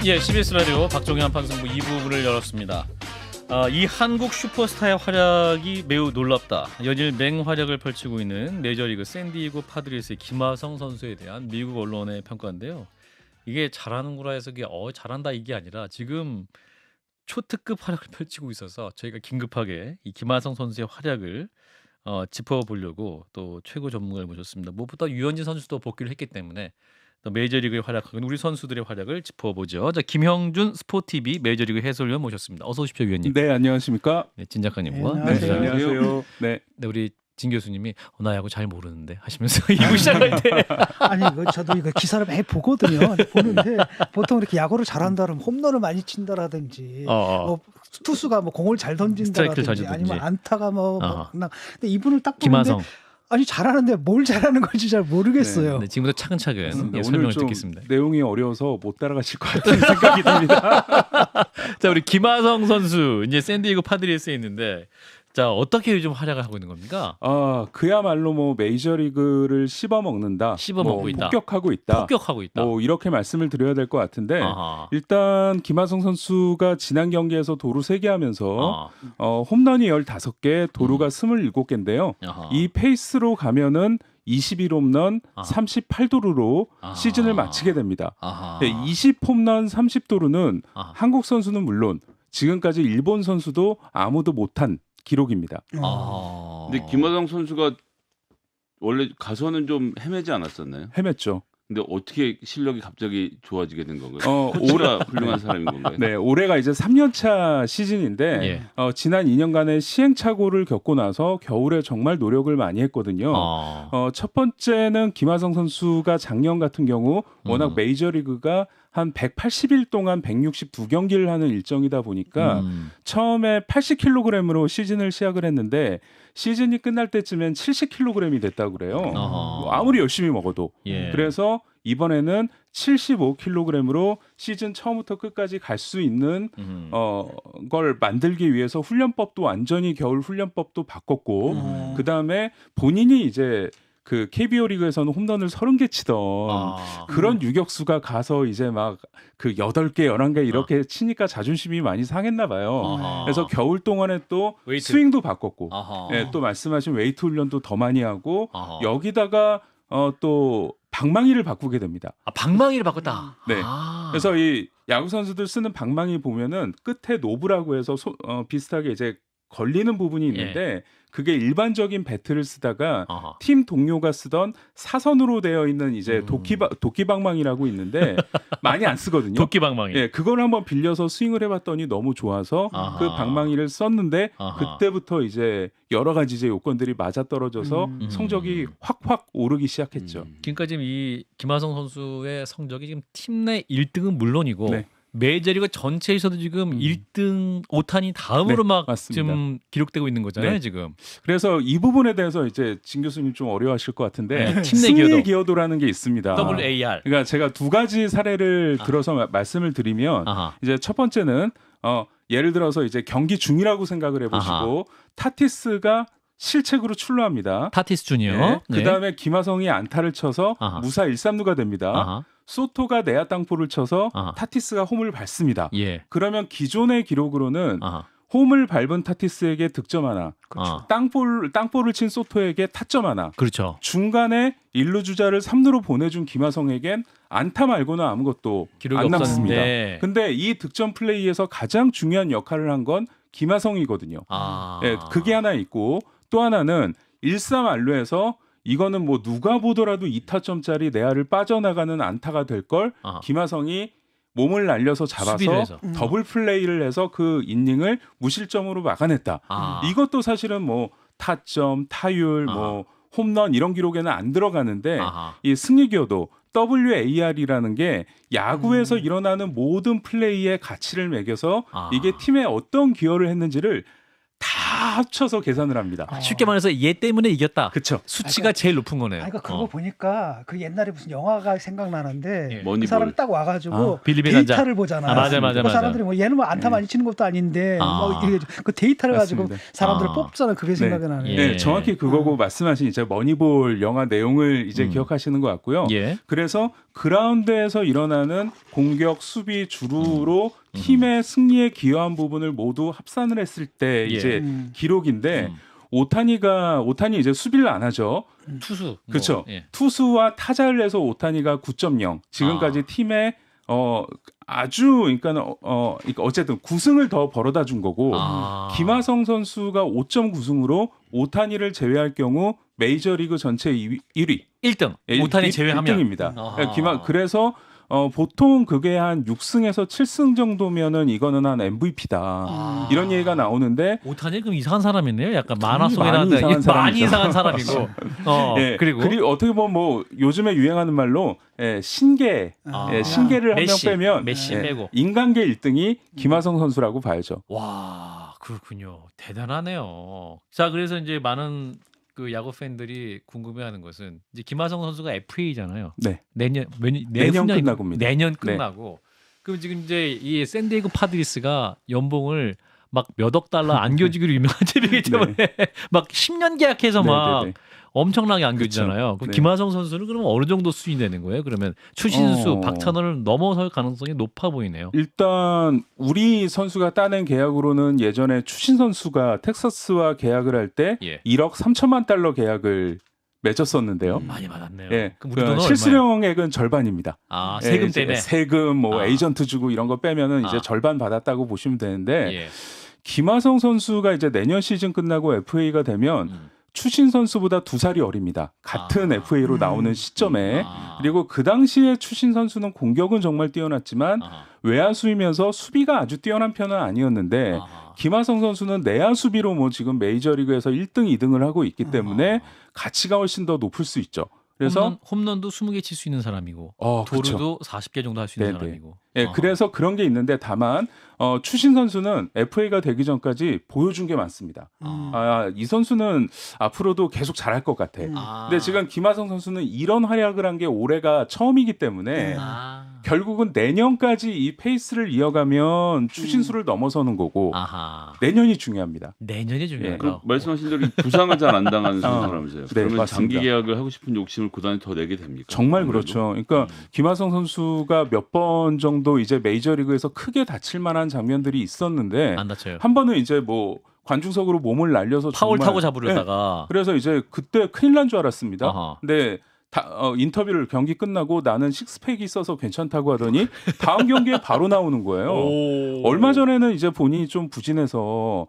예, CBS 라디오 박종현 한판승부 2부를 열었습니다. 이 한국 슈퍼스타의 활약이 매우 놀랍다. 연일 맹활약을 펼치고 있는 메이저리그 샌디에고 파드레스의 김하성 선수에 대한 미국 언론의 평가인데요. 이게 잘하는구나 해서 이게 잘한다 이게 아니라 지금 초특급 활약을 펼치고 있어서 저희가 긴급하게 이 김하성 선수의 활약을 짚어보려고 또 최고 전문가를 모셨습니다. 무엇보다 유현진 선수도 복귀를 했기 때문에 또 메이저리그의 활약하는 우리 선수들의 활약을 짚어보죠. 자, 김형준 스포티비 메이저리그 해설위원 모셨습니다. 어서 오십시오, 위원님. 네, 안녕하십니까? 네, 진 작가님과 네, 안녕하세요. 네, 우리 진 교수님이 나 야구 잘 모르는데 하시면서 이부 시작할 때 아니 저도 이거 기사를 많이 보거든요. 보는데 보통 이렇게 야구를 잘한다 그러면 홈런을 많이 친다라든지 뭐 투수가 뭐 공을 잘 던진다라든지 아니면 안타가 근데 이분을 딱 보는데 김하성. 아니 잘하는데 뭘 잘하는 건지 잘 모르겠어요. 네, 지금부터 차근차근 오늘 설명을 좀 듣겠습니다. 내용이 어려워서 못 따라가실 것 같은 생각이 듭니다. 자, 우리 김하성 선수 이제 샌디에고 파드레스에 있는데 자, 어떻게 요즘 활약을 하고 있는 겁니까? 그야말로 뭐 메이저리그를 씹어먹는다, 씹어먹고 있다. 폭격하고 있다. 폭격하고 있다. 뭐 이렇게 말씀을 드려야 될 것 같은데 아하. 일단 김하성 선수가 지난 경기에서 도루 3개 하면서 홈런이 15개, 도루가 27개인데요. 아하. 이 페이스로 가면은 21홈런, 38도루로 시즌을 마치게 됩니다. 네, 20홈런, 30도루는 한국 선수는 물론 지금까지 일본 선수도 아무도 못한 기록입니다. 근데 김하성 선수가 원래 가서는 좀 헤매지 않았었나요? 헤맸죠. 근데 어떻게 실력이 갑자기 좋아지게 된 건가요? 코치가 훌륭한 사람인 건가요? 네, 올해가 이제 3년차 시즌인데 예. 지난 2년간의 시행착오를 겪고 나서 겨울에 정말 노력을 많이 했거든요. 첫 번째는 김하성 선수가 작년 같은 경우 워낙 메이저리그가 한 180일 동안 162경기를 하는 일정이다 보니까 처음에 80kg으로 시즌을 시작을 했는데 시즌이 끝날 때쯤엔 70kg이 됐다고 그래요. 아무리 열심히 먹어도. 예. 그래서 이번에는 75kg으로 시즌 처음부터 끝까지 갈 수 있는 걸 만들기 위해서 훈련법도 완전히 겨울 훈련법도 바꿨고 그다음에 본인이 이제 그 KBO 리그에서는 홈런을 30개 치던 그런 유격수가 가서 이제 막 그 8개, 11개 이렇게 치니까 자존심이 많이 상했나 봐요. 그래서 겨울 동안에 또 웨이트. 스윙도 바꿨고 네, 또 말씀하신 웨이트 훈련도 더 많이 하고 여기다가 또 방망이를 바꾸게 됩니다. 방망이를 바꿨다. 네. 그래서 이 야구 선수들 쓰는 방망이 보면은 끝에 노브라고 해서 비슷하게 이제 걸리는 부분이 있는데 그게 일반적인 배트를 쓰다가 팀 동료가 쓰던 사선으로 되어 있는 이제 도끼 방망이라고 있는데 많이 안 쓰거든요. 도끼 방망이. 예, 그걸 한번 빌려서 스윙을 해봤더니 너무 좋아서 그 방망이를 썼는데 그때부터 이제 여러 가지 이제 요건들이 맞아 떨어져서 성적이 확확 오르기 시작했죠. 지금까지 이 김하성 선수의 성적이 지금 팀 내 1등은 물론이고. 네. 메이저리그 전체에서도 지금 1등 5탄이 다음으로 네, 막 맞습니다. 지금 기록되고 있는 거잖아요, 네. 지금. 그래서 이 부분에 대해서 이제 진 교수님 좀 어려워하실 것 같은데 네, 팀내 승리 기여도라는 게 있습니다. WAR. 그러니까 제가 두 가지 사례를 들어서 말씀을 드리면 이제 첫 번째는 예를 들어서 이제 경기 중이라고 생각을 해보시고 타티스가 실책으로 출루합니다. 타티스 주니어. 네. 그다음에 김하성이 안타를 쳐서 무사 1-3루가 됩니다. 소토가 내야 땅볼을 쳐서 타티스가 홈을 밟습니다. 예. 그러면 기존의 기록으로는 홈을 밟은 타티스에게 득점 하나, 땅볼을 친 소토에게 타점 하나, 그렇죠. 중간에 1루 주자를 3루로 보내준 김하성에겐 안타 말고는 아무것도 안 남습니다. 근데 이 득점 플레이에서 가장 중요한 역할을 한 건 김하성이거든요. 네, 그게 하나 있고 또 하나는 1-3안루에서 이거는 뭐 누가 보더라도 2타점짜리 내야를 빠져나가는 안타가 될 걸 김하성이 몸을 날려서 잡아서 더블 플레이를 해서 그 이닝을 무실점으로 막아냈다. 이것도 사실은 뭐 타점, 타율, 뭐 홈런 이런 기록에는 안 들어가는데 이 승리 기여도 WAR이라는 게 야구에서 일어나는 모든 플레이의 가치를 매겨서 이게 팀에 어떤 기여를 했는지를 다 합쳐서 계산을 합니다. 쉽게 말해서 얘 때문에 이겼다. 그렇죠. 수치가 제일 높은 거네요. 그러니까 그거 보니까 그 옛날에 무슨 영화가 생각나는데 머니볼. 그 사람 딱 와가지고 빌리빈 데이터를 보잖아. 맞아. 그 사람들이 뭐 얘는 뭐 안타 많이 치는 것도 아닌데 뭐 이렇게 그 데이터를 맞습니다. 가지고 사람들을 뽑잖아. 그게 생각이 나네. 네, 정확히 그거고 말씀하신 이제 머니볼 영화 내용을 이제 기억하시는 것 같고요. 그래서 그라운드에서 일어나는 공격, 수비, 주루로 팀의 승리에 기여한 부분을 모두 합산을 했을 때 이제 기록인데 오타니 이제 수비를 안 하죠. 투수. 그렇죠. 투수와 타자를 해서 오타니가 9.0. 지금까지 팀의 아주 그러니까 어쨌든 9승을 더 벌어다 준 거고 김하성 선수가 5.9승으로 오타니를 제외할 경우 메이저리그 전체 1위. 1등. 오타니 제외하면 1등입니다. 그래서 보통 그게 한 6승에서 7승 정도면은 이거는 한 MVP다. 이런 얘기가 나오는데 오타니 그럼 이상한 사람이네요. 약간 만화 속에 나오는 많이 이상한 사람이고. 그리고 어떻게 보면 뭐 요즘에 유행하는 말로 신계를 한 명 빼면 메시 빼고 인간계 1등이 김하성 선수라고 봐야죠. 와, 그렇군요. 대단하네요. 자, 그래서 이제 많은 그 야구 팬들이 궁금해하는 것은 이제 김하성 선수가 FA잖아요. 네. 내년 끝나고입니다. 내년 끝나고. 그럼 지금 이제 이 샌디에이고 파드리스가 연봉을 막 몇 억 달러 안겨주기로 유명한 팀이기 때문에 막 10년 계약해서 막 엄청나게 안겨주잖아요. 그럼 김하성 선수는 그러면 어느 정도 수준이 되는 거예요? 그러면 추신수, 박찬호를 넘어설 가능성이 높아 보이네요. 일단 우리 선수가 따낸 계약으로는 예전에 추신 선수가 텍사스와 계약을 할 때 1억 3천만 달러 계약을 맺었었는데요. 많이 받았네요. 그럼 실수령액은 절반입니다. 세금 때문에 세금 에이전트 주고 이런 거 빼면은 이제 절반 받았다고 보시면 되는데 김하성 선수가 이제 내년 시즌 끝나고 FA가 되면 추신 선수보다 2살이 어립니다. 같은 FA로 나오는 시점에. 그리고 그 당시에 추신 선수는 공격은 정말 뛰어났지만 외야수이면서 수비가 아주 뛰어난 편은 아니었는데 김하성 선수는 내야 수비로 뭐 지금 메이저리그에서 1등, 2등을 하고 있기 때문에 가치가 훨씬 더 높을 수 있죠. 그래서 홈런도 20개 칠 수 있는 사람이고 도루도 40개 정도 할 수 있는 사람이고. 그래서 그런 게 있는데 다만 추신 선수는 FA가 되기 전까지 보여준 게 많습니다. 이 선수는 앞으로도 계속 잘할 것 같아. 근데 지금 김하성 선수는 이런 활약을 한 게 올해가 처음이기 때문에 결국은 내년까지 이 페이스를 이어가면 추신수를 넘어서는 거고 내년이 중요합니다. 내년이 중요하다. 말씀하신 대로 부상을 잘 안 당하는 선수라면서요. 그러면 맞습니다. 장기 계약을 하고 싶은 욕심을 구단이 더 내게 됩니까? 정말 그렇죠. 그러니까 김하성 선수가 몇 번 정도 이제 메이저리그에서 크게 다칠 만한 장면들이 있었는데 안 다쳐요. 한 번은 이제 뭐 관중석으로 몸을 날려서 파울 정말, 타고 잡으려다가 그래서 이제 그때 큰일 난 줄 알았습니다. 근데 인터뷰를 경기 끝나고 나는 식스팩이 있어서 괜찮다고 하더니 다음 경기에 바로 나오는 거예요. 얼마 전에는 이제 본인이 좀 부진해서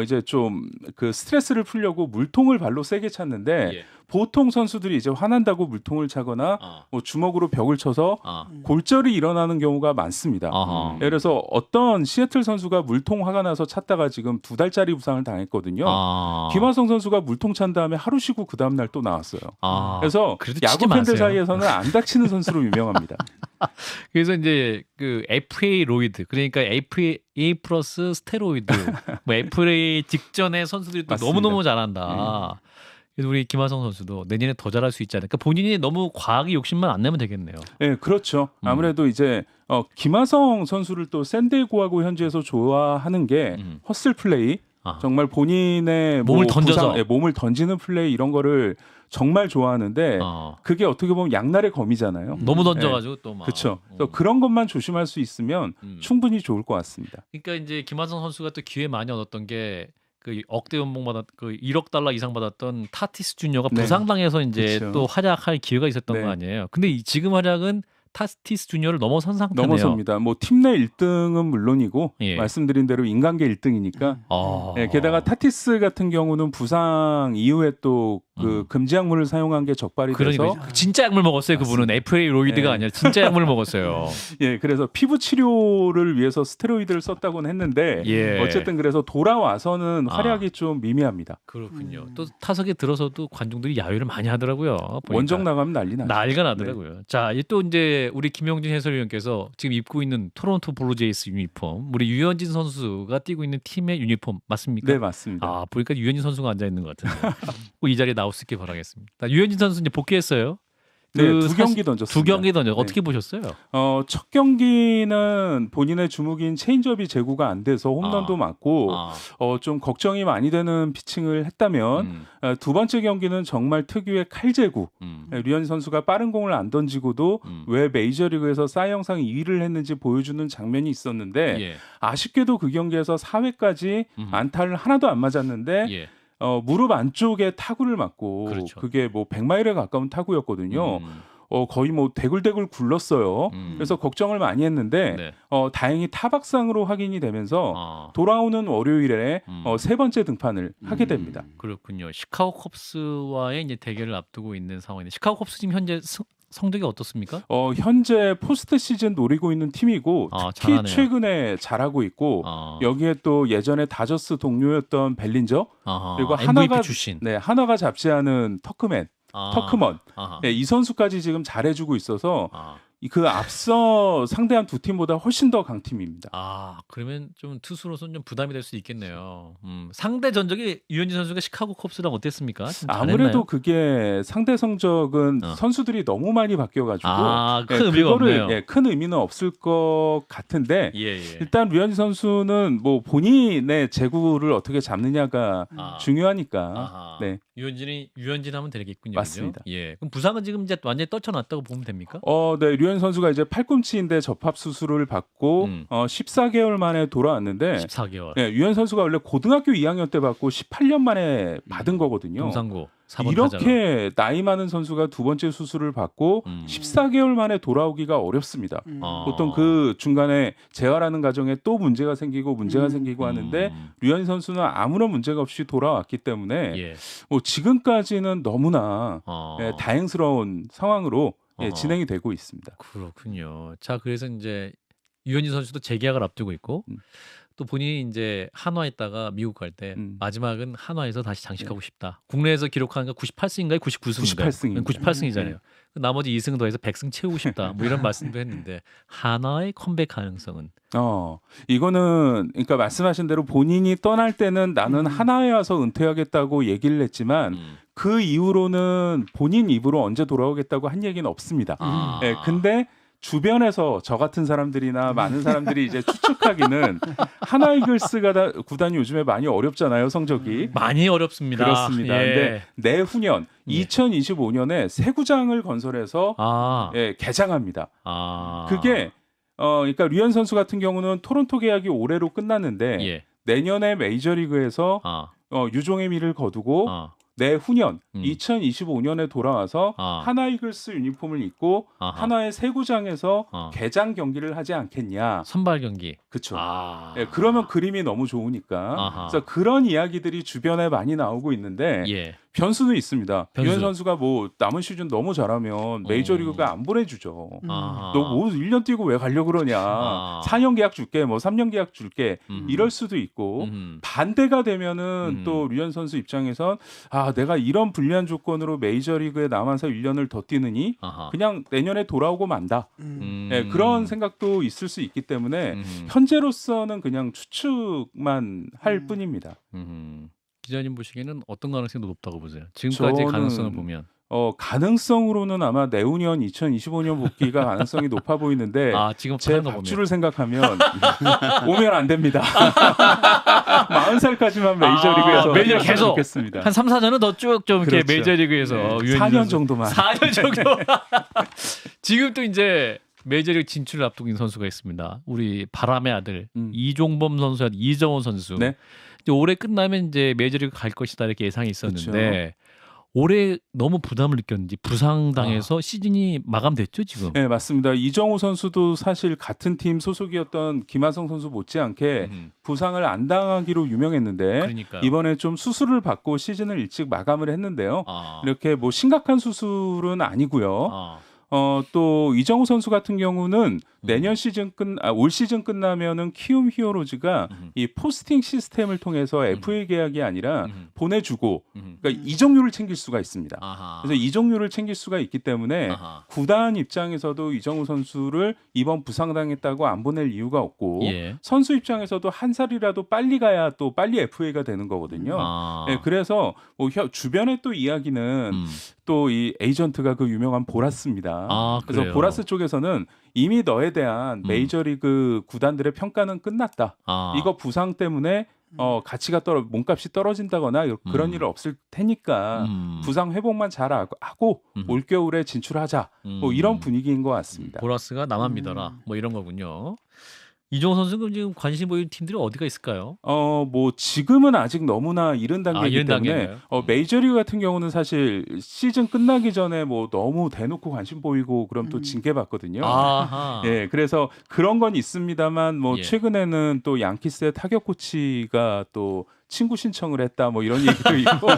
이제 좀 그 스트레스를 풀려고 물통을 발로 세게 찼는데 보통 선수들이 이제 화난다고 물통을 차거나 뭐 주먹으로 벽을 쳐서 골절이 일어나는 경우가 많습니다. 그래서 어떤 시애틀 선수가 물통 화가 나서 찼다가 지금 2달짜리 부상을 당했거든요. 김하성 선수가 물통 찬 다음에 하루 쉬고 그 다음 날 또 나왔어요. 그래서 야구 팬들 사이에서는 안 다치는 선수로 유명합니다. 그래서 이제 그 FA 로이드 그러니까 FA 플러스 스테로이드 뭐 FA 직전에 선수들이 또 너무너무 잘한다. 그래서 우리 김하성 선수도 내년에 더 잘할 수 있지 않을까. 본인이 너무 과하게 욕심만 안 내면 되겠네요. 네, 그렇죠. 아무래도 이제 김하성 선수를 또 샌디에고하고 현지에서 좋아하는 게 허슬 플레이. 정말 본인의 몸을 던져서 몸을 던지는 플레이 이런 거를 정말 좋아하는데 그게 어떻게 보면 양날의 검이잖아요. 너무 던져가지고 또 막. 그렇죠. 그런 것만 조심할 수 있으면 충분히 좋을 것 같습니다. 그러니까 이제 김하성 선수가 또 기회 많이 얻었던 게 그 억대 연봉 그 1억 달러 이상 받았던 타티스 주니어가 부상당해서 이제 또 활약할 기회가 있었던 거 아니에요. 근데 지금 활약은 타티스 주니어를 넘어선 상태네요. 넘어섭니다. 뭐 팀 내 1등은 물론이고 말씀드린 대로 인간계 1등이니까. 게다가 타티스 같은 경우는 부상 이후에 또 그 금지 약물을 사용한 게 적발이 돼서 진짜 약물 먹었어요. 맞습니다. 그분은 FA 로이드가 아니라 진짜 약물을 먹었어요. 그래서 피부 치료를 위해서 스테로이드를 썼다고는 했는데 어쨌든 그래서 돌아와서는 활약이 좀 미미합니다. 그렇군요. 또 타석에 들어서도 관중들이 야유를 많이 하더라고요. 보니까. 원정 나가면 난리가 나더라고요. 자, 또 이제 우리 김영진 해설위원께서 지금 입고 있는 토론토 블루제이스 유니폼, 우리 유현진 선수가 뛰고 있는 팀의 유니폼 맞습니까? 네, 맞습니다. 보니까 유현진 선수가 앉아 있는 것 같은데 이 자리에 나올 수 있게 바라겠습니다. 유현진 선수 이제 복귀했어요. 네, 두 경기 던졌습니다. 두 경기 던졌. 네. 어떻게 보셨어요? 첫 경기는 본인의 주목인 체인지업이 제구가 안 돼서 홈런도 맞고 좀 걱정이 많이 되는 피칭을 했다면 두 번째 경기는 정말 특유의 칼제구. 류현진 선수가 빠른 공을 안 던지고도 왜 메이저리그에서 사이 영상 2위를 했는지 보여주는 장면이 있었는데 예. 아쉽게도 그 경기에서 4회까지 안타를 하나도 안 맞았는데 예. 무릎 안쪽에 타구를 맞고 그렇죠. 그게 뭐 100마일에 가까운 타구였거든요. 거의 뭐 대굴대굴 굴렀어요. 그래서 걱정을 많이 했는데 네. 다행히 타박상으로 확인이 되면서 돌아오는 월요일에 세 번째 등판을 하게 됩니다. 그렇군요. 시카고 컵스와의 이제 대결을 앞두고 있는 상황인데 시카고 컵스 지금 현재 성적이 어떻습니까? 현재 포스트 시즌 노리고 있는 팀이고 특히 잘하네요. 최근에 잘하고 있고 여기에 또 예전에 다저스 동료였던 벨린저 그리고 MVP 출신. 하나가 잡지하는 터크먼 네, 이 선수까지 지금 잘해주고 있어서 그 앞서 상대한 두 팀보다 훨씬 더 강팀입니다. 그러면 좀 투수로서는 좀 부담이 될 수 있겠네요. 상대 전적이 유현진 선수가 시카고 컵스랑 어땠습니까? 아무래도 그게 상대 성적은 선수들이 너무 많이 바뀌어가지고 큰 의미가 없네요. 큰 의미는 없을 것 같은데 예. 일단 류현진 선수는 뭐 본인의 제구를 어떻게 잡느냐가 중요하니까. 네. 유현진 하면 되겠군요. 맞습니다. 그죠? 예. 그럼 부상은 지금 이제 완전히 떨쳐놨다고 보면 됩니까? 네. 류현진 선수가 이제 팔꿈치인대 접합 수술을 받고 14개월 만에 돌아왔는데 14개월. 네, 류현진 선수가 원래 고등학교 2학년 때 받고 18년 만에 받은 거거든요. 동상고 4번 이렇게 나이 많은 선수가 두 번째 수술을 받고 14개월 만에 돌아오기가 어렵습니다. 보통 그 중간에 재활하는 과정에 또 문제가 생기고 하는데 류현진 선수는 아무런 문제가 없이 돌아왔기 때문에 뭐 지금까지는 너무나 다행스러운 상황으로 진행이 되고 있습니다. 그렇군요. 자, 그래서 이제 유현진 선수도 재계약을 앞두고 있고 또 본인이 이제 한화에 있다가 미국 갈 때 마지막은 한화에서 다시 장식하고 싶다. 국내에서 기록한 거 98승인가요? 99승인가요? 98승이잖아요. 나머지 2승 더해서 100승 채우고 싶다. 뭐 이런 말씀도 했는데 한화의 컴백 가능성은? 이거는 그러니까 말씀하신 대로 본인이 떠날 때는 나는 한화에 와서 은퇴하겠다고 얘기를 했지만 그 이후로는 본인 입으로 언제 돌아오겠다고 한 얘기는 없습니다. 네, 근데 주변에서 저 같은 사람들이나 많은 사람들이 이제 추측하기는 하나 이글스가 구단이 요즘에 많이 어렵잖아요, 성적이. 많이 어렵습니다. 그렇습니다. 근데 내후년 2025년에 새 구장을 건설해서 개장합니다. 그게 그러니까 류현 선수 같은 경우는 토론토 계약이 올해로 끝났는데 내년에 메이저리그에서 유종의 미를 거두고 내후년 2025년에 돌아와서 하나 이글스 유니폼을 입고 하나의 새 구장에서 개장 경기를 하지 않겠냐. 선발 경기. 그렇죠. 그러면 그림이 너무 좋으니까. 그래서 그런 이야기들이 주변에 많이 나오고 있는데 변수는 있습니다. 류현 선수가 뭐 남은 시즌 너무 잘하면 메이저리그가 안 보내주죠. 너 뭐 1년 뛰고 왜 가려고 그러냐. 4년 계약 줄게, 뭐 3년 계약 줄게. 이럴 수도 있고 반대가 되면은 또 류현 선수 입장에선 내가 이런 불리한 조건으로 메이저리그에 남아서 1년을 더 뛰느니 그냥 내년에 돌아오고 만다. 그런 생각도 있을 수 있기 때문에 현재로서는 그냥 추측만 할 뿐입니다. 기자님 보시기에는 어떤 가능성이 높다고 보세요? 지금까지 가능성을 보면. 가능성으로는 아마 내후년 2025년 복귀가 가능성이 높아 보이는데 지금 제 밥줄을 생각하면 오면 안 됩니다. 40살까지만 메이저리그에서 메이저 계속 좋겠습니다. 한 3, 4년은 더 쭉 좀 이렇게 메이저리그에서 4년 정도만. 4년 정도. 지금 또 이제 메이저리그 진출을 앞두고 있는 선수가 있습니다. 우리 바람의 아들 이종범 선수와 이정호 선수. 네. 이제 올해 끝나면 이제 메이저리그 갈 것이다 이렇게 예상이 있었는데 그렇죠. 올해 너무 부담을 느꼈는지 부상당해서 시즌이 마감됐죠 지금. 네 맞습니다. 이정호 선수도 사실 같은 팀 소속이었던 김하성 선수 못지않게 부상을 안 당하기로 유명했는데 그러니까요. 이번에 좀 수술을 받고 시즌을 일찍 마감을 했는데요. 이렇게 뭐 심각한 수술은 아니고요. 또 이정호 선수 같은 경우는 내년 시즌 올 시즌 끝나면은 키움 히어로즈가 이 포스팅 시스템을 통해서 FA 계약이 아니라 보내주고 그러니까 이적료를 챙길 수가 있습니다. 아하. 그래서 이적료를 챙길 수가 있기 때문에 아하. 구단 입장에서도 이정우 선수를 이번 부상당했다고 안 보낼 이유가 없고 예. 선수 입장에서도 한 살이라도 빨리 가야 또 빨리 FA가 되는 거거든요. 네, 그래서 뭐 주변에 또 이야기는 또 이 에이전트가 그 유명한 보라스입니다. 그래서 그래요? 보라스 쪽에서는 이미 너에 대한 메이저리그 구단들의 평가는 끝났다. 이거 부상 때문에 가치가 몸값이 떨어진다거나 그런 일은 없을 테니까 부상 회복만 잘 하고 올 겨울에 진출하자. 뭐 이런 분위기인 것 같습니다. 보라스가 나만 믿어라. 뭐 이런 거군요. 이종호 선수는 지금 관심 보이는 팀들이 어디가 있을까요? 뭐 지금은 아직 너무나 이른 단계이기 이른 때문에 단계인가요? 메이저리그 같은 경우는 사실 시즌 끝나기 전에 뭐 너무 대놓고 관심 보이고 그럼 또 징계 받거든요. 예, 그래서 그런 건 있습니다만 뭐 예. 최근에는 또 양키스의 타격 코치가 또 친구 신청을 했다 뭐 이런 얘기도 있고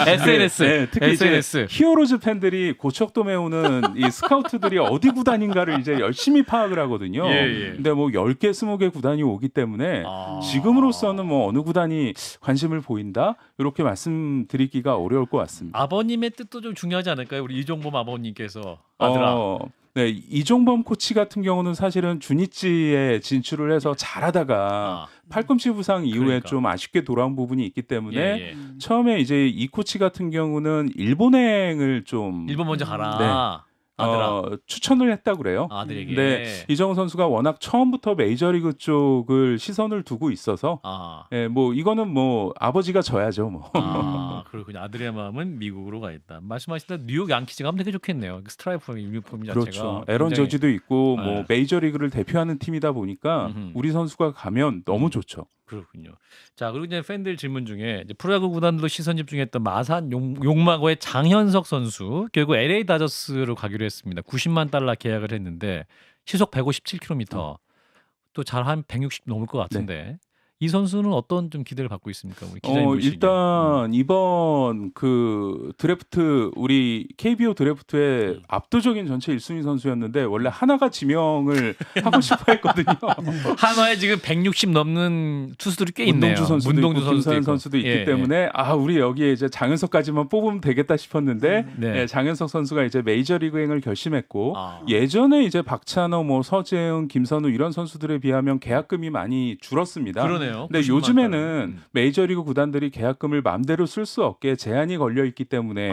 SNS 네, 특히 SNS. 이제 히어로즈 팬들이 고척돔에 오는 이 스카우트들이 어디 구단인가를 이제 열심히 파악을 하거든요. 예. 근데 뭐 10개, 20개 구단이 오기 때문에 지금으로서는 뭐 어느 구단이 관심을 보인다 이렇게 말씀드리기가 어려울 것 같습니다. 아버님의 뜻도 좀 중요하지 않을까요? 우리 이종범 아버님께서 아들아. 네, 이종범 코치 같은 경우는 사실은 주니치에 진출을 해서 잘하다가 팔꿈치 부상 이후에 그러니까. 좀 아쉽게 돌아온 부분이 있기 때문에 예. 처음에 이제 이 코치 같은 경우는 일본행을 좀 일본 먼저 가라. 네. 아들아. 추천을 했다 그래요. 아들에게. 네, 이정우 선수가 워낙 처음부터 메이저리그 쪽을 시선을 두고 있어서, 예, 뭐 이거는 뭐 아버지가 져야죠, 뭐. 그렇군요. 아들의 마음은 미국으로 가 있다. 말씀하신 대로 뉴욕 양키즈가 하면 되게 좋겠네요. 스트라이프 유니폼 자체가. 그렇죠. 에런 굉장히... 저지도 있고, 뭐 네. 메이저리그를 대표하는 팀이다 보니까 우리 선수가 가면 너무 좋죠. 그렇군요. 자, 그리고 이제 팬들 질문 중에 이제 프로야구 구단들로 시선 집중했던 마산 용마고의 장현석 선수 결국 LA 다저스로 가기로 했습니다. 90만 달러 계약을 했는데 시속 157km 또 잘 한 160 넘을 것 같은데 이 선수는 어떤 좀 기대를 받고 있습니까? 우리 기자님 보시기에. 일단 이번 그 드래프트 우리 KBO 드래프트의 압도적인 전체 1순위 선수였는데 원래 하나가 지명을 하고 싶어 했거든요. 한화에 지금 160 넘는 투수들이 꽤 있네요. 문동주 선수도 문동주 있고 김서현 선수도 있기 때문에 우리 여기에 이제 장현석까지만 뽑으면 되겠다 싶었는데 네, 장현석 선수가 이제 메이저리그행을 결심했고 예전에 이제 박찬호, 뭐 서재흥, 김선우 이런 선수들에 비하면 계약금이 많이 줄었습니다. 그러네요. 근데 요즘에는 메이저리그 구단들이 계약금을 마음대로 쓸 수 없게 제한이 걸려 있기 때문에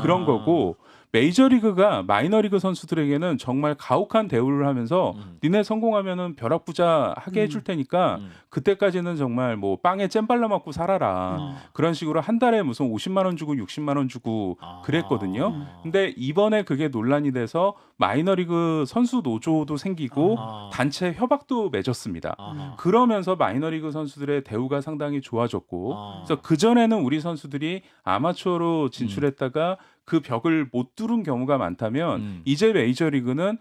그런 거고 메이저리그가 마이너리그 선수들에게는 정말 가혹한 대우를 하면서 니네 성공하면은 벼락부자 하게 해줄 테니까 그때까지는 정말 뭐 빵에 잼 발라 먹고 살아라 그런 식으로 한 달에 무슨 50만 원 주고 60만 원 주고 그랬거든요. 근데 이번에 그게 논란이 돼서 마이너리그 선수 노조도 생기고 단체 협약도 맺었습니다. 그러면서 마이너리그 선수들의 대우가 상당히 좋아졌고 그래서 그전에는 우리 선수들이 아마추어로 진출했다가 그 벽을 못 뚫은 경우가 많다면 이제 메이저리그는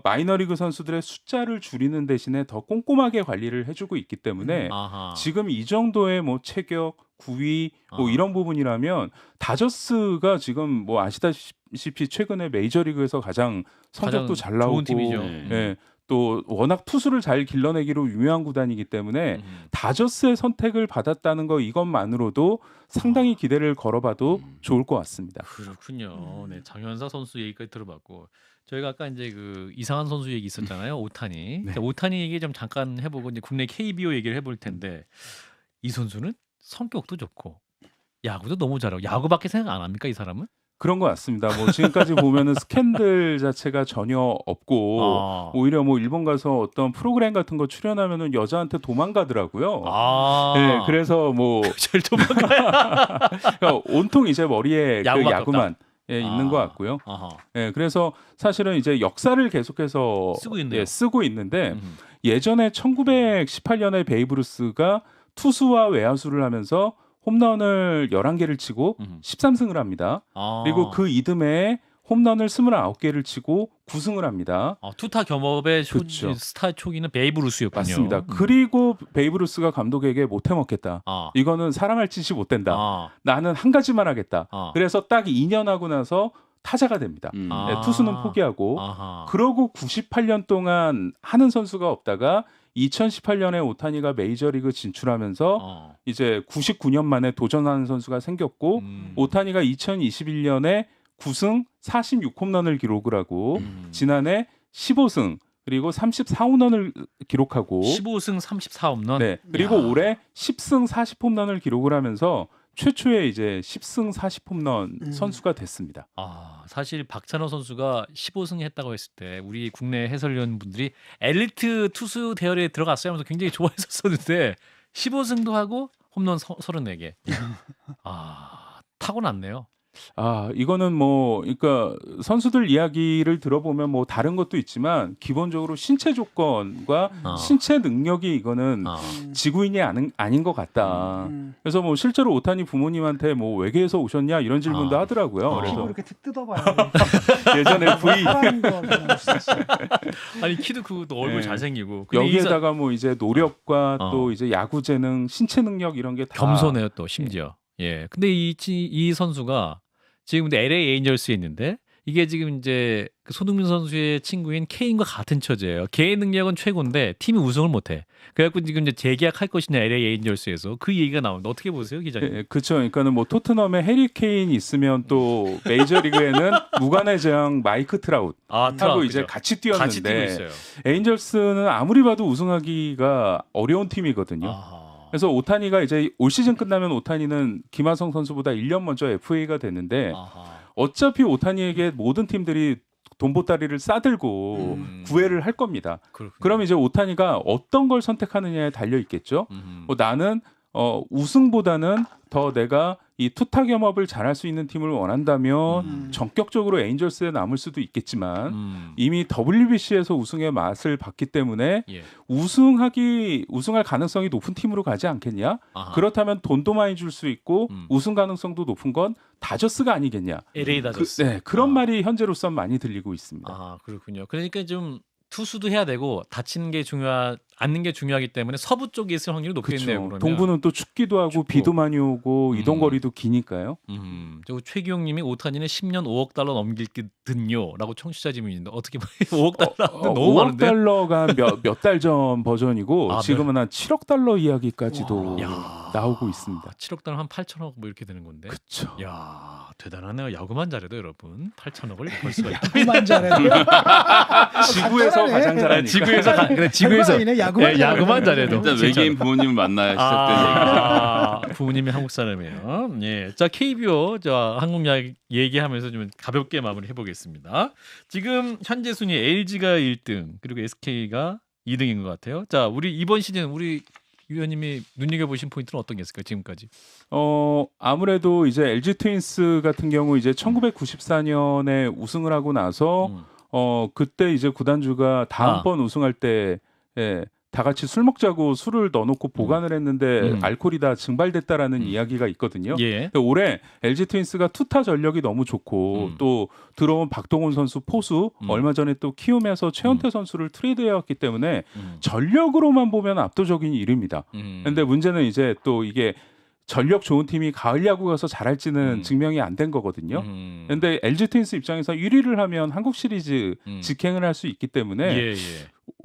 마이너리그 선수들의 숫자를 줄이는 대신에 더 꼼꼼하게 관리를 해주고 있기 때문에 지금 이 정도의 뭐 체격, 구위 뭐 이런 부분이라면 다저스가 지금 뭐 아시다시피 최근에 메이저리그에서 가장 성적도 잘 나오고 좋은 팀이죠. 예, 또 워낙 투수를 잘 길러내기로 유명한 구단이기 때문에 다저스의 선택을 받았다는 거 이것만으로도 상당히 기대를 걸어봐도 좋을 것 같습니다. 그렇군요. 네, 장현석 선수 얘기까지 들어봤고 저희가 아까 이제 그 이상한 선수 얘기 있었잖아요. 오타니. 네. 오타니 얘기 좀 잠깐 해보고 이제 국내 KBO 얘기를 해볼 텐데 이 선수는 성격도 좋고 야구도 너무 잘하고 야구밖에 생각 안 합니까 이 사람은? 그런 것 같습니다. 뭐 지금까지 보면은 스캔들 자체가 전혀 없고 오히려 뭐 일본 가서 어떤 프로그램 같은 거 출연하면은 여자한테 도망가더라고요. 네, 그래서 뭐 제일 도망가요. 그러니까 온통 이제 머리에 야구만 있는 것 같고요. 네, 그래서 사실은 이제 역사를 계속해서 쓰고 있는데 예전에 1918년에 베이브루스가 투수와 외야수를 하면서 홈런을 11개를 치고 13승을 합니다. 그리고 그 이듬해에 홈런을 29개를 치고 9승을 합니다. 투타 겸업의 그렇죠. 스타 초기는 베이브루스였군요. 맞습니다. 그리고 베이브루스가 감독에게 못 해먹겠다. 이거는 사랑할 짓이 못 된다. 나는 한 가지만 하겠다. 그래서 딱 2년 하고 나서 타자가 됩니다. 네, 투수는 포기하고 아하. 그러고 98년 동안 하는 선수가 없다가 2018년에 오타니가 메이저리그 진출하면서 이제 99년 만에 도전하는 선수가 생겼고 오타니가 2021년에 9승 46홈런을 기록을 하고 지난해 15승 그리고 34홈런을 기록하고 15승 34홈런. 네. 그리고 야. 올해 10승 40홈런을 기록을 하면서 최초의 이제 10승 40홈런 선수가 됐습니다. 사실 박찬호 선수가 15승 했다고 했을 때 우리 국내 해설위원분들이 엘리트 투수 대열에 들어갔어요 하면서 굉장히 좋아했었는데 15승도 하고 홈런 34개. 타고났네요. 이거는 뭐 그러니까 선수들 이야기를 들어보면 뭐 다른 것도 있지만 기본적으로 신체 조건과 신체 능력이 이거는 지구인이 아닌 것 같다. 그래서 뭐 실제로 오타니 부모님한테 뭐 외계에서 오셨냐 이런 질문도 하더라고요. 그래서 이렇게 뜯어봐요. 예전에 V 아니 키도 크고 얼굴 잘생기고 여기에다가 뭐 이제 노력과 또 이제 야구 재능, 신체 능력 이런 게 다 겸손해요 또 심지어. 예. 근데 이 선수가 지금 근데 LA 에인절스에 있는데 이게 지금 이제 그 손흥민 선수의 친구인 케인과 같은 처지예요. 개인 능력은 최고인데 팀이 우승을 못해. 그래갖고 지금 이제 재계약할 것이냐 LA 에인절스에서 그 얘기가 나오는데 어떻게 보세요, 기자님? 네, 그렇죠. 그러니까는 뭐 토트넘에 해리 케인 있으면 또 메이저리그에는 무관의 제왕 마이크 트라웃 하고 이제 같이 뛰었는데 에인절스는 아무리 봐도 우승하기가 어려운 팀이거든요. 그래서 오타니가 이제 올 시즌 끝나면 오타니는 김하성 선수보다 1년 먼저 FA가 됐는데 어차피 오타니에게 모든 팀들이 돈보따리를 싸들고 구애를 할 겁니다. 그럼 이제 오타니가 어떤 걸 선택하느냐에 달려 있겠죠. 나는 우승보다는 더 내가 이 투타 겸업을 잘할 수 있는 팀을 원한다면 전격적으로 에인절스에 남을 수도 있겠지만 이미 WBC에서 우승의 맛을 봤기 때문에 우승할 가능성이 높은 팀으로 가지 않겠냐? 그렇다면 돈도 많이 줄 수 있고 우승 가능성도 높은 건 다저스가 아니겠냐? LA 다저스. 그런 말이 현재로선 많이 들리고 있습니다. 그렇군요. 그러니까 좀 투수도 해야 되고 다치는 게 않는 게 중요하기 때문에 서부 쪽에 있을 확률이 높겠네요. 그러면. 동부는 또 춥기도 하고 비도 많이 오고 이동 거리도 기니까요. 최기용님이 오타니는 10년 5억 달러 넘길 듯요라고 청취자 질문인데 어떻게 봐요? 5억 달러 너무 5억 많은데. 달러가 몇 달 전 버전이고 지금은 한 7억 달러 이야기까지도 나오고 있습니다. 7억 달러 한 8천억 뭐 이렇게 되는 건데. 그렇죠. 야 대단하네요. 야구만 잘해도 여러분 8천억을 벌 수가 있다. 야구만 잘해도. 지구에서 가장 잘하니까. 지구에서 야구만 잘해도. 일단 외계인 부모님을 만나야 시작된 얘기. 부모님이 한국 사람이에요. 예, 자 KBO 한국 야구 얘기하면서 좀 가볍게 마무리해 보겠습니다. 지금 현재 순위 LG가 1등 그리고 SK가 2등인 것 같아요. 자 우리 이번 시즌 우리 위원님이 눈여겨보신 포인트는 어떤 게 있을까요? 지금까지? 아무래도 이제 LG 트윈스 같은 경우 이제 1994년에 우승을 하고 나서 그때 이제 구단주가 다음번 우승할 때 다 같이 술 먹자고 술을 넣어놓고 보관을 했는데 알코올이 다 증발됐다라는 이야기가 있거든요. 근데 올해 LG 트윈스가 투타 전력이 너무 좋고 또 들어온 박동원 선수 포수 얼마 전에 또 키움에서 최원태 선수를 트레이드해왔기 때문에 전력으로만 보면 압도적인 1위입니다. 근데 문제는 이제 또 이게 전력 좋은 팀이 가을 야구 가서 잘할지는 증명이 안 된 거거든요. 근데 LG 트윈스 입장에서 1위를 하면 한국 시리즈 직행을 할 수 있기 때문에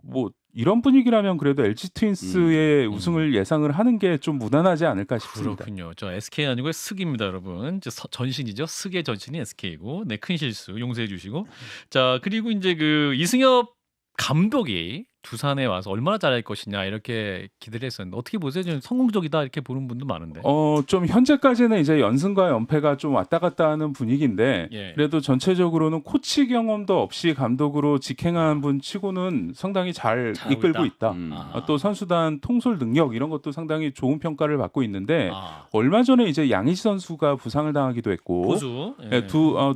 뭐 이런 분위기라면 그래도 LG 트윈스의 우승을 예상을 하는 게 좀 무난하지 않을까 싶습니다. 그렇군요. 저 SK 아니고 쓱입니다, 여러분. 전신이죠. 쓱의 전신이 SK고, 네, 큰 실수 용서해 주시고. 자 그리고 이제 그 이승엽 감독이 두산에 와서 얼마나 잘할 것이냐 이렇게 기대를 했었는데 어떻게 보세요? 좀 성공적이다 이렇게 보는 분도 많은데. 좀 현재까지는 이제 연승과 연패가 좀 왔다 갔다 하는 분위기인데 그래도 전체적으로는 코치 경험도 없이 감독으로 직행한 분 치고는 상당히 잘 이끌고 있다. 또 선수단 통솔 능력 이런 것도 상당히 좋은 평가를 받고 있는데 얼마 전에 이제 양의지 선수가 부상을 당하기도 했고 포수.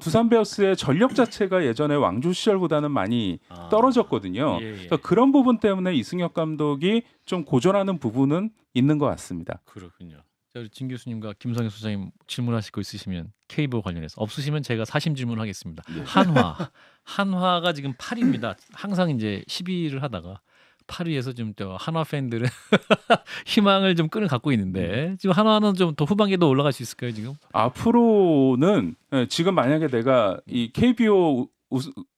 두산 베어스의 전력 자체가 예전에 왕조 시절보다는 많이 떨어졌거든요. 그래서 그런 부분 때문에 이승엽 감독이 좀 고전하는 부분은 있는 것 같습니다. 그렇군요. 자, 우리 진 교수님과 김성현 소장님 질문하실 거 있으시면 KBO 관련해서 없으시면 제가 사심 질문하겠습니다. 한화가 지금 8위입니다. 항상 이제 12위를 하다가 8위에서 좀 또 한화 팬들은 희망을 좀 끈을 갖고 있는데 지금 한화는 좀 더 후반기도 올라갈 수 있을까요 지금? 앞으로는 지금 만약에 내가 이 KBO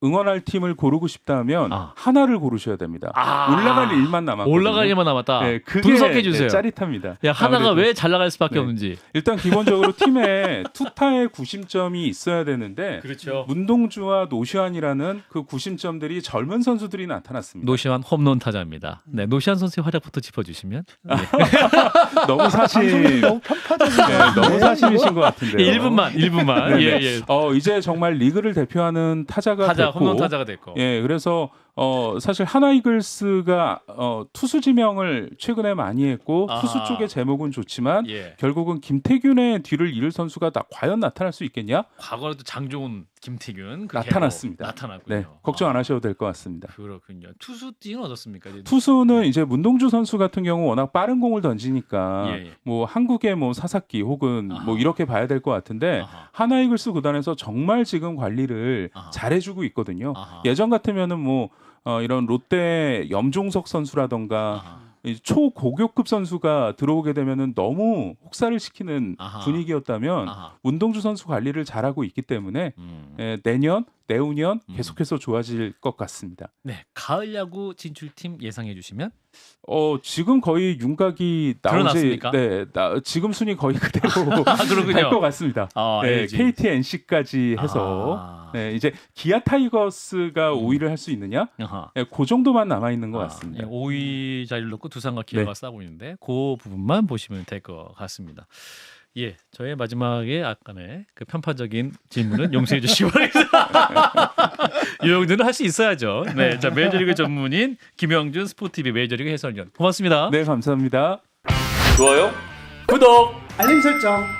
응원할 팀을 고르고 싶다면 하나를 고르셔야 됩니다. 올라갈 일만 남았거든요. 올라갈 일만 남았다. 네, 그게 분석해 주세요. 짜릿합니다. 야, 하나가 왜 잘 나갈 수밖에 없는지. 일단 기본적으로 팀에 투타의 구심점이 있어야 되는데 그렇죠. 문동주와 노시환이라는 그 구심점들이 젊은 선수들이 나타났습니다. 노시환 홈런 타자입니다. 네, 노시환 선수의 활약부터 짚어주시면. 네. 너무 사실 너무 편파적이네요. 너무 사실이신 것 같은데요. 1분만. 예. 이제 정말 리그를 대표하는 타자가 됐고, 홈런 타자가 됐고. 예, 그래서 사실 하나 이글스가 투수 지명을 최근에 많이 했고 투수 쪽의 제목은 좋지만 결국은 김태균의 뒤를 이을 선수가 과연 나타날 수 있겠냐? 과거에도 장종훈, 김태균 나타났습니다. 나타났군요. 네, 걱정 안 하셔도 될 것 같습니다. 그렇군요. 투수 띠는 어떻습니까? 투수는 이제 문동주 선수 같은 경우 워낙 빠른 공을 던지니까 뭐 한국의 뭐 사사키 혹은 뭐 이렇게 봐야 될 것 같은데 하나 이글스 구단에서 정말 지금 관리를 잘해주고 있거든요. 예전 같으면은 뭐 이런 롯데 염종석 선수라던가 초고교급 선수가 들어오게 되면은 너무 혹사를 시키는 분위기였다면 문동주 선수 관리를 잘하고 있기 때문에 내년, 내후년 계속해서 좋아질 것 같습니다. 네, 가을 야구 진출팀 예상해 주시면 지금 거의 윤곽이 나오지. 네, 지금 순위 거의 그대로 갈 것 같습니다. 네, KT, NC까지 해서 네, 이제 기아 타이거스가 5위를 할 수 있느냐? 네, 그 정도만 남아 있는 것 같습니다. 5위 자리를 놓고 두산과 기아가 싸우고 있는데 그 부분만 보시면 될 것 같습니다. 예, 저의 마지막에 아까의 그 편파적인 질문은 용서해 주시기 바랍니다. 이 정도는 할 수 있어야죠. 네, 자 메이저리그 전문인 김영준 스포티비 메이저리그 해설위원 고맙습니다. 네, 감사합니다. 좋아요, 구독, 알림 설정.